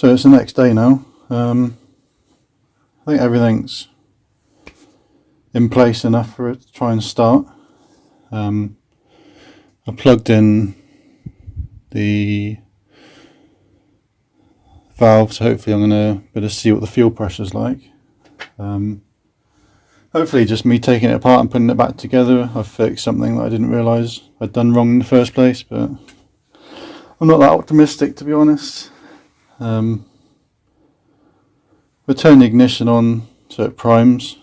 So it's the next day now. I think everything's in place enough for it to try and start. I plugged in the valve, so hopefully I'm going to be able to see what the fuel pressure is like. Hopefully just me taking it apart and putting it back together, I've fixed something that I didn't realise I'd done wrong in the first place, but I'm not that optimistic, to be honest. We'll turn the ignition on so it primes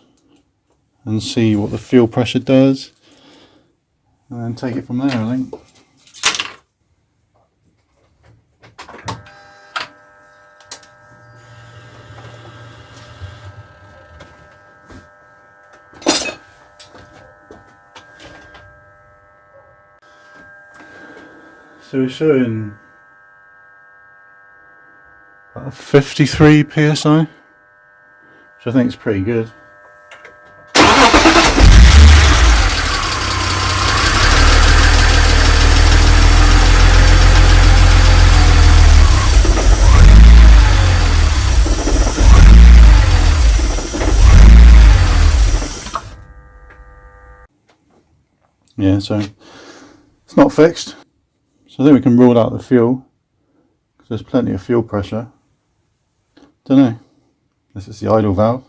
and see what the fuel pressure does, and then take it from there, I think. So we're showing 53 psi, which I think is pretty good. Yeah, so it's not fixed. So I think we can rule out the fuel, because there's plenty of fuel pressure. Don't know, this is the idle valve.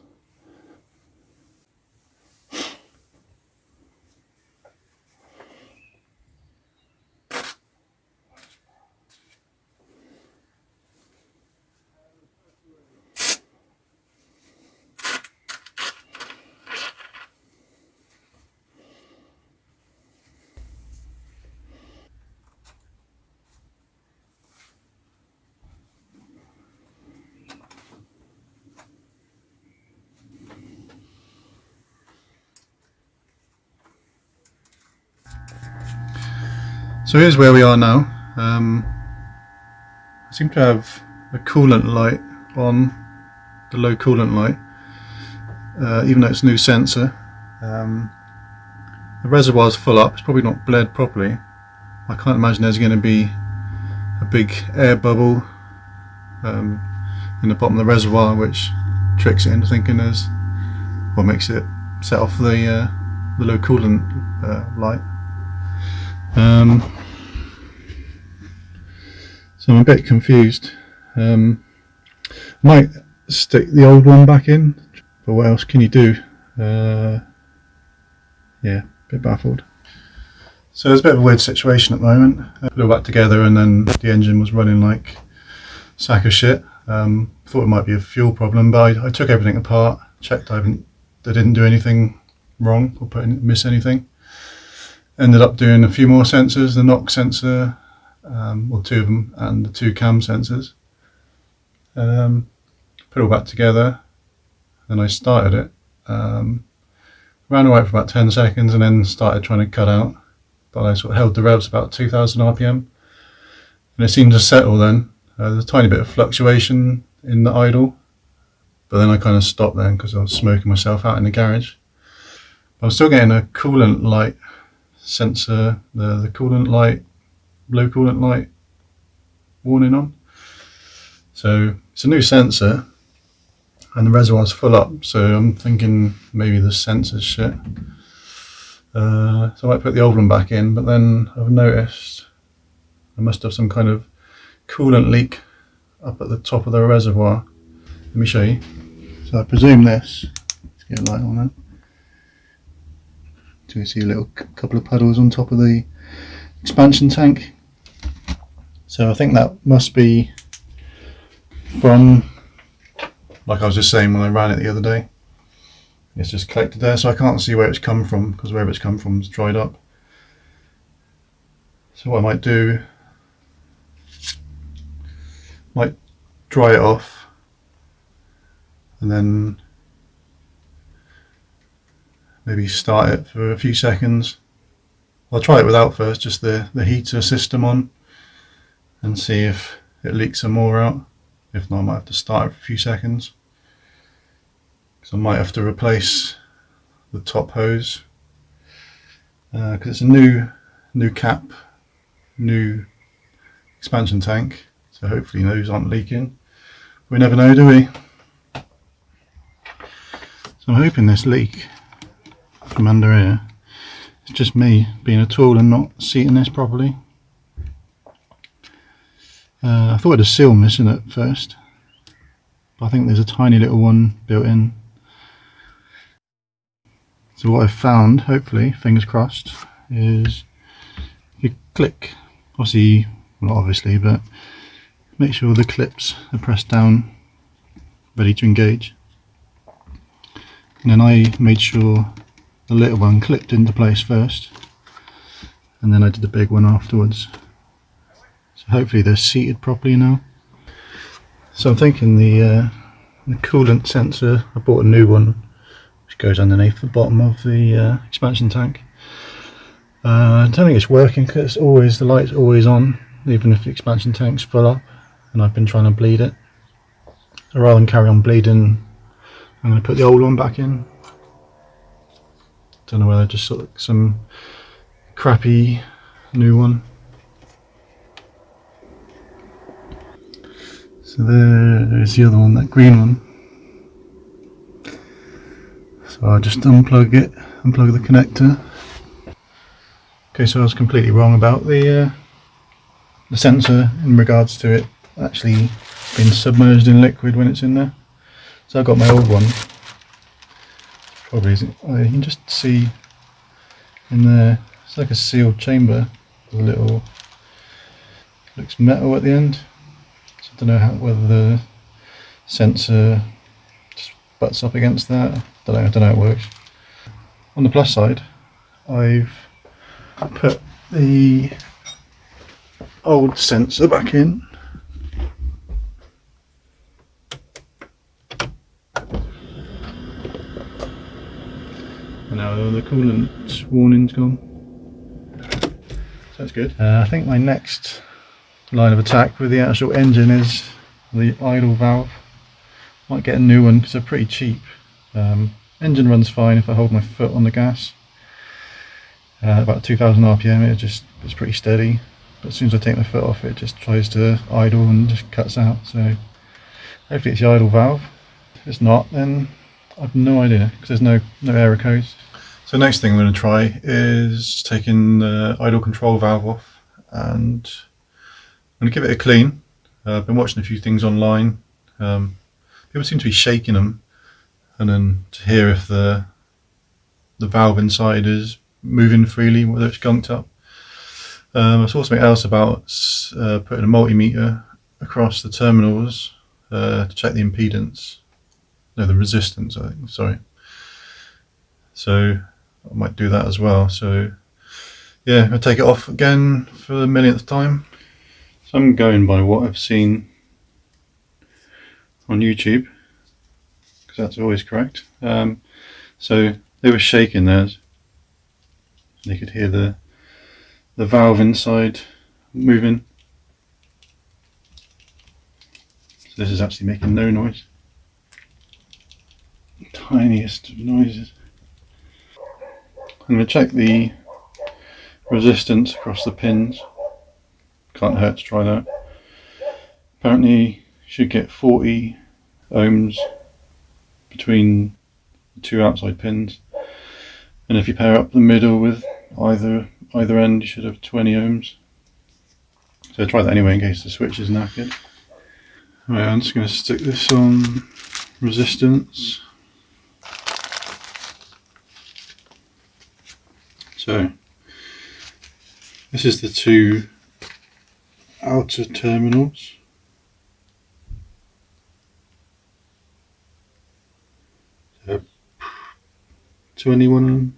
So here's where we are now. I seem to have a coolant light on, the low coolant light, even though it's a new sensor. The reservoir's full up, it's probably not bled properly. I can't imagine there's going to be a big air bubble in the bottom of the reservoir which tricks it into thinking there's, or makes it set off the low coolant light. So I'm a bit confused. Might stick the old one back in, but what else can you do? Yeah, a bit baffled. So it's a bit of a weird situation at the moment. I put it all back together and then the engine was running like a sack of shit. Thought it might be a fuel problem, but I took everything apart, checked they didn't do anything wrong or miss anything. Ended up doing a few more sensors, the knock sensor, well, two of them, and the two cam sensors. Put it all back together, then I started it. Ran away for about 10 seconds and then started trying to cut out, but I sort of held the revs about 2000 RPM, and it seemed to settle then. There's a tiny bit of fluctuation in the idle, but then I kind of stopped then because I was smoking myself out in the garage. But I'm still getting a coolant light sensor, the coolant light, low coolant light warning on. So it's a new sensor and the reservoir's full up, so I'm thinking maybe the sensor's shit. So I might put the old one back in, but then I've noticed I must have some kind of coolant leak up at the top of the reservoir. Let me show you. So I presume this, let's get a light on then. So you see a little couple of puddles on top of the expansion tank. So I think that must be from, like I was just saying when I ran it the other day, it's just collected there, so I can't see where it's come from because wherever it's come from is dried up. So what I might do, might dry it off and then maybe start it for a few seconds. I'll try it without first, just the heater system on, and see if it leaks some more out. If not, I might have to start it for a few seconds, because I might have to replace the top hose, because it's a new cap, new expansion tank, so hopefully those aren't leaking. We never know, do we? So I'm hoping this leak from under here is just me being a tool and not seating this properly. I thought it had a seal missing at first, but I think there's a tiny little one built in. So what I've found, hopefully, fingers crossed, is if you click, obviously, well, not obviously, but make sure the clips are pressed down, ready to engage. And then I made sure the little one clipped into place first, and then I did the big one afterwards. So hopefully they're seated properly now. So I'm thinking the coolant sensor, I bought a new one which goes underneath the bottom of the expansion tank. I don't think it's working because the light's always on, even if the expansion tank's full up, and I've been trying to bleed it. So rather than carry on bleeding, I'm going to put the old one back in. Don't know whether just sort of some crappy new one. So there's the other one, that green one. So I'll just unplug the connector. Okay, so I was completely wrong about the sensor in regards to it actually being submerged in liquid when it's in there. So I've got my old one. Probably isn't. Oh, you can just see in there, it's like a sealed chamber with a little, looks metal at the end. So I don't know whether the sensor just butts up against that. I don't know how it works. On the plus side, I've put the old sensor back in. And now the coolant warning's gone. So that's good. I think my next line of attack with the actual engine is the idle valve. Might get a new one because they're pretty cheap. Engine runs fine if I hold my foot on the gas. About 2000 RPM, it's pretty steady. But as soon as I take my foot off, it just tries to idle and just cuts out. So hopefully it's the idle valve. If it's not, then I've no idea because there's no error codes. So next thing I'm going to try is taking the idle control valve off, and I'm going to give it a clean. I've been watching a few things online. People seem to be shaking them, and then to hear if the valve inside is moving freely, whether it's gunked up. I saw something else about putting a multimeter across the terminals to check the impedance. No, the resistance, I think, sorry. So I might do that as well. So yeah, I'll take it off again for the millionth time. So I'm going by what I've seen on YouTube, because that's always correct. So they were shaking theirs. You could hear the valve inside moving. So this is actually making no noise. Tiniest of noises. I'm going to check the resistance across the pins. Can't hurt to try that. Apparently you should get 40 ohms between the two outside pins, and if you pair up the middle with either end, you should have 20 ohms. So I'll try that anyway in case the switch is knackered. Right, I'm just going to stick this on resistance. So this is the two outer terminals. So 21,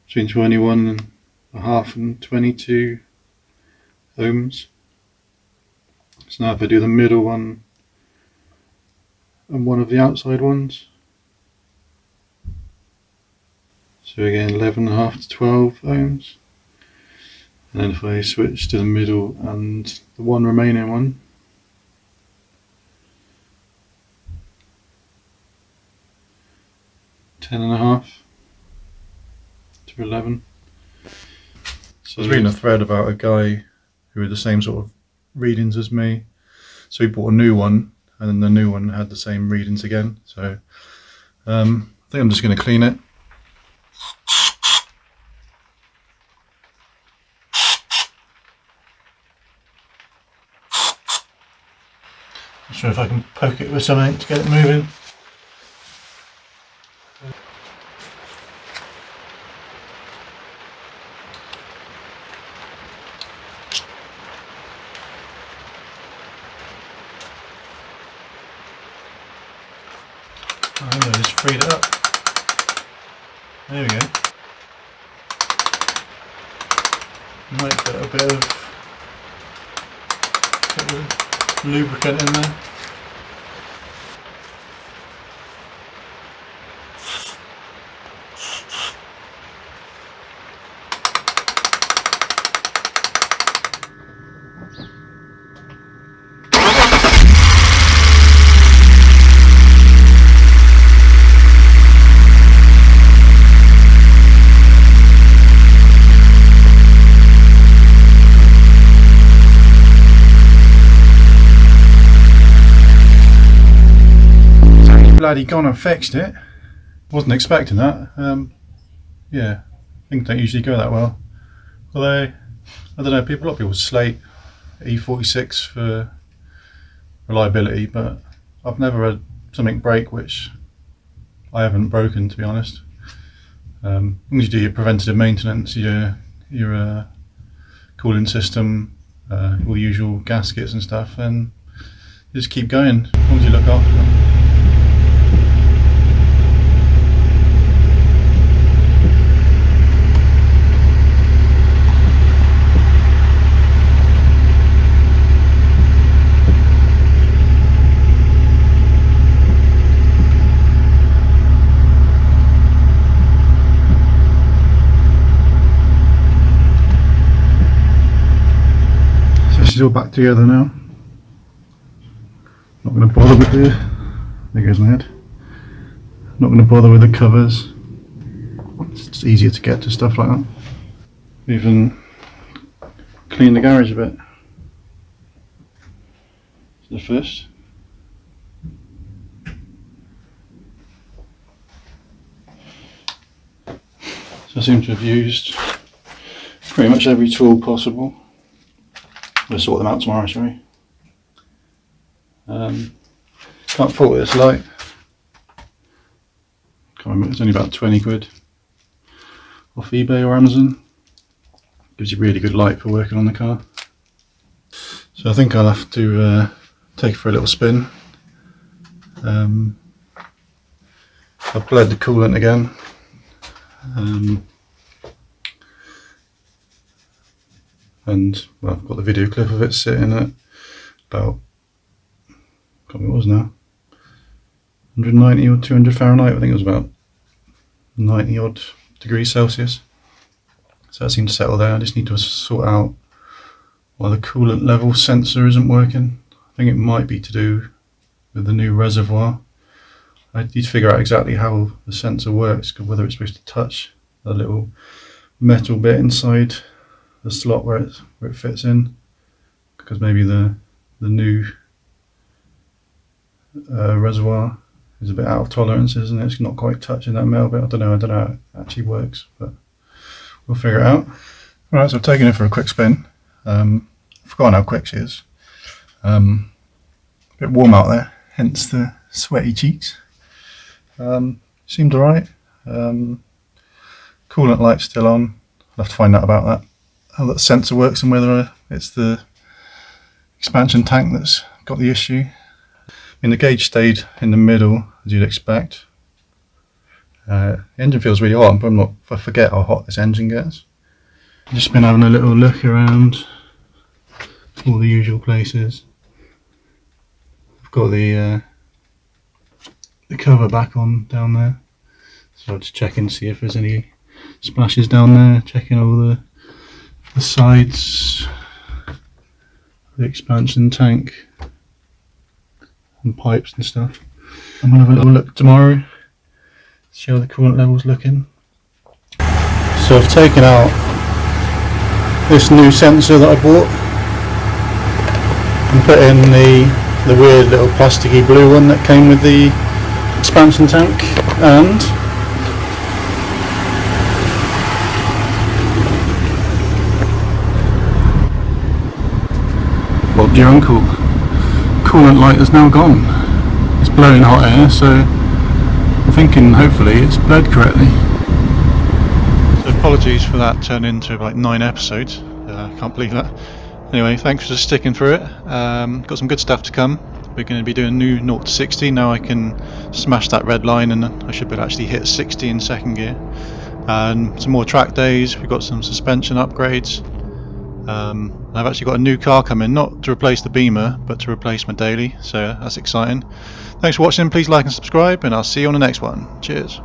between 21 and a half and 22 ohms. So now if I do the middle one and one of the outside ones, so again 11.5 to 12 ohms. And then if I switch to the middle and the one remaining one, ten and a half to 11. So I was reading a thread about a guy who had the same sort of readings as me. So we bought a new one, and then the new one had the same readings again. So I think I'm just going to clean it. Not sure if I can poke it with something to get it moving. I think I just freed it up. There we go. Might put a bit of lubricant in there. Bloody gone and fixed it. Wasn't expecting that. Yeah, things don't usually go that well. Although, I don't know, a lot of people slate E46 for reliability, but I've never had something break which I haven't broken, to be honest. As long as you do your preventative maintenance, your cooling system, all the usual gaskets and stuff, then you just keep going as long as you look after them. This is all back together now. Not going to bother with there goes my head. Not going to bother with the covers. It's easier to get to stuff like that. Even clean the garage a bit. The first. So I seem to have used pretty much every tool possible. We'll sort them out tomorrow, shall we? Can't fault this light. Can't remember, it's only about 20 quid off eBay or Amazon. Gives you really good light for working on the car. So I think I'll have to take it for a little spin. I've bled the coolant again. And well, I've got the video clip of it sitting at about, I can't remember what it was now, 190 or 200 Fahrenheit. I think it was about 90 odd degrees Celsius. So that seemed to settle there. I just need to sort out why the coolant level sensor isn't working. I think it might be to do with the new reservoir. I need to figure out exactly how the sensor works, whether it's supposed to touch the little metal bit inside the slot where it fits in, because maybe the new reservoir is a bit out of tolerances and it's not quite touching that metal bit. I don't know how it actually works, but we'll figure it out. Alright, so I've taken it for a quick spin. I've forgotten how quick she is. A bit warm out there, hence the sweaty cheeks. Seemed alright. Coolant light's still on. I'll have to find out about that, how that sensor works and whether it's the expansion tank that's got the issue. I mean, the gauge stayed in the middle as you'd expect. The engine feels really hot, but I forget how hot this engine gets. I've just been having a little look around all the usual places. I've got the cover back on down there, so I'll just check and see if there's any splashes down there, checking all the sides, the expansion tank and pipes and stuff. I'm going to have a little look tomorrow, see how the coolant level's looking. So I've taken out this new sensor that I bought. and put in the weird little plasticky blue one that came with the expansion tank, and Bob your uncle. Coolant light is now gone. It's blowing hot air, so I'm thinking hopefully it's bled correctly. So apologies for that turning into like 9 episodes. I can't believe that. Anyway, thanks for sticking through it. Got some good stuff to come. We're going to be doing new 0 to 60. Now I can smash that red line and I should be able to actually hit 60 in second gear. And some more track days. We've got some suspension upgrades. I've actually got a new car coming, not to replace the Beamer, but to replace my daily, so that's exciting. Thanks for watching, please like and subscribe, and I'll see you on the next one. Cheers.